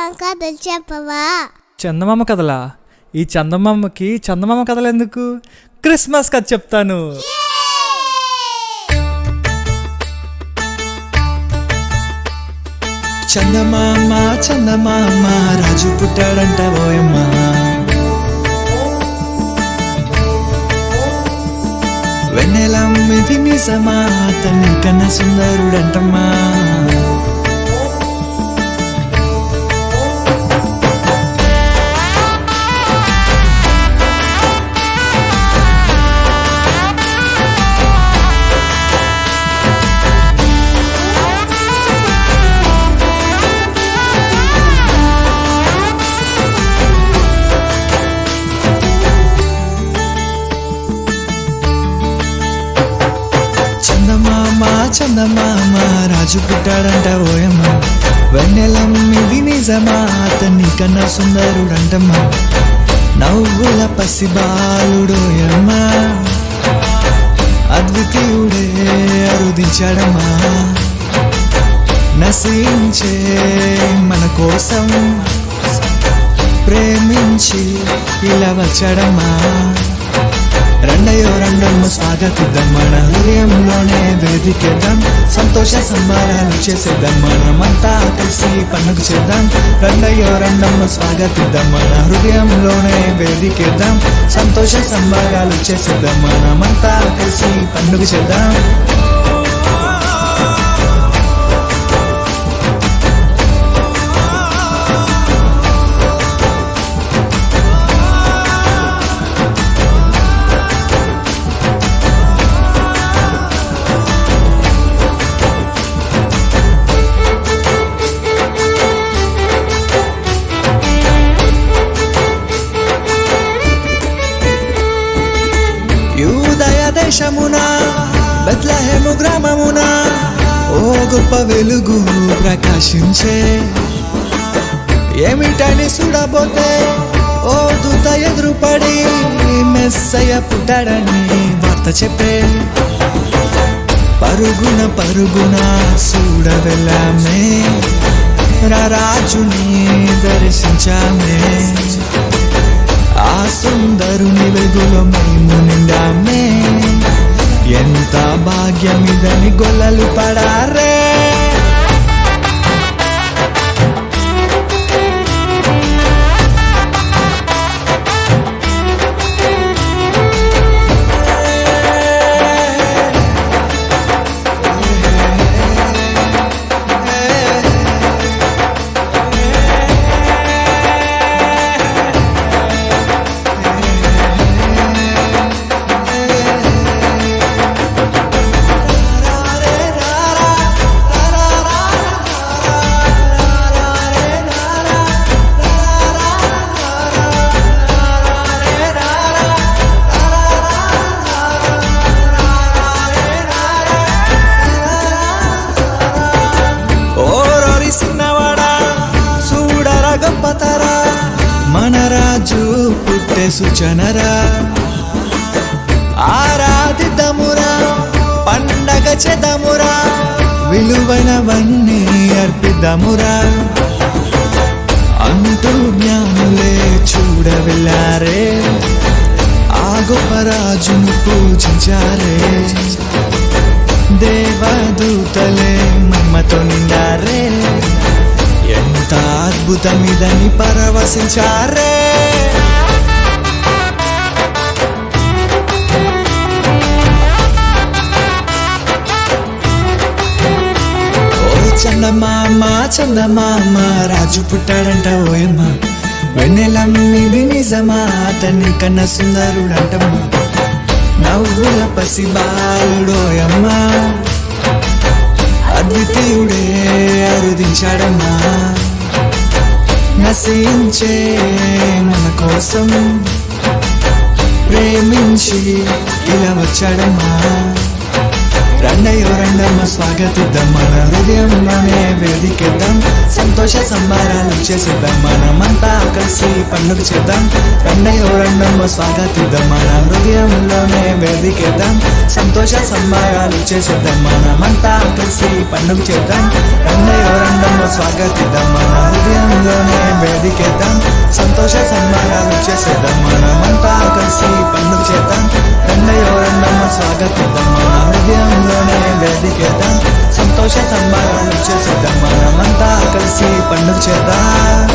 కథలు చెప్పవా? చందమామ కథలా? ఈ చందమామకి చందమామ కథలు ఎందుకు? క్రిస్మస్ కథ చెప్తాను. చందమామ చందమామ రాజు పుట్టాడంట ఓయమ్మా. వెన్నెలమ్మిది నిజమా, తన్ని కన్నా సుందరుడంటమ్మా. చందమామ రాజు పుట్టాడంట ఓయమ్మ. వెన్నెలమ్మిది నిజమా, అతన్ని కన్నా సుందరుడంటమ్మా. నవ్వుల పసిబాలుడోయమ్మ, అద్వితీయుడే అరుదించాడమ్మా. నశించే మన కోసం ప్రేమించి ఇలా వచ్చాడమ్మా. రెండయో రెండమ్మ స్వాగతిద్దాం, మన హృదయంలోనే వేదికేద్దాం. సంతోష సంబరాలు చేసేద్దాం, మనమంతా కలిసి పండుగ చేద్దాం. రెండయో రెండమ్మ స్వాగతిద్దాం, మన హృదయంలోనే వేదికేద్దాం. సంతోష సంబరాలు చేసేద్దాం, మనమంతా కలిసి పండుగ చేద్దాం. దేశమున బెత్లెహేము గ్రామమున ఓ గొప్ప వెలుగు ప్రకాశించే. ఏమిటని చూడబోతే ఓ దూత ఎదురుపడి మెస్సయ్య పుట్టాడని వార్త చెప్పే. పరుగున పరుగున చూడవెళ్ళామే, రాజుని దర్శించామే. ఆ సుందరుని వెలుగులో మేము నిండామే. ఎంత భాగ్యమిదని గొల్లలు పడారే. మన రాజు పుట్టే సూచనరా, ఆరాధిద్దామురా, పండగ చేద్దామురా, విలువైనవన్నీ అర్పిద్దామురా అంటూ జ్ఞానులే చూడవెళ్ళారే. ఆ గొప్ప రాజును పూజించారే. దేవదూతలే మహిమతో నిండారే. ఎంత అద్భుతమిదని పరవశించారే. ఓ చందమామ చందమామ రాజు పుట్టాడంట ఓయమ్మ. వెన్నెలమ్మిది నిజమా, అతన్ని కన్నా సుందరుడంటమ్మా. నవ్వుల పసిబాలుడోయమ్మ, అద్వితీయుడే అరుదించాడమ్మా. నశించే మన కోసం ప్రేమించి ఇలా వచ్చాడమ్మా. రెండయో రెండమ్మ స్వాగతిద్దాం, మన హృదయంలోనే వేదికేద్దాం. సంతోష సంబరాలు చేసేద్దాం, మనమంతా కలిసి పండుగ చేద్దాం. రెండయో రెండమ్మ స్వాగతిద్దాం, మన హృదయంలోనే వేదికేద్దాం. సంతోష సంబరాలు చేసేద్దాం, మనమంతా కలిసి పండుగ చేద్దాం. రెండయో రెండమ్మ స్వాగతిద్దాం, మన హృదయంలోనే వచ్చేసేద్దాం మనమంతా కలిసి పండుగ చేద్దాం రండయ్యో రండమ్మ స్వాగతిద్దాం మన హృదయంలోనే వేదికేద్దాం సంతోష సంబరాలు చేసేద్దాం మనమంతా కలిసి పండుగ చేద్దాం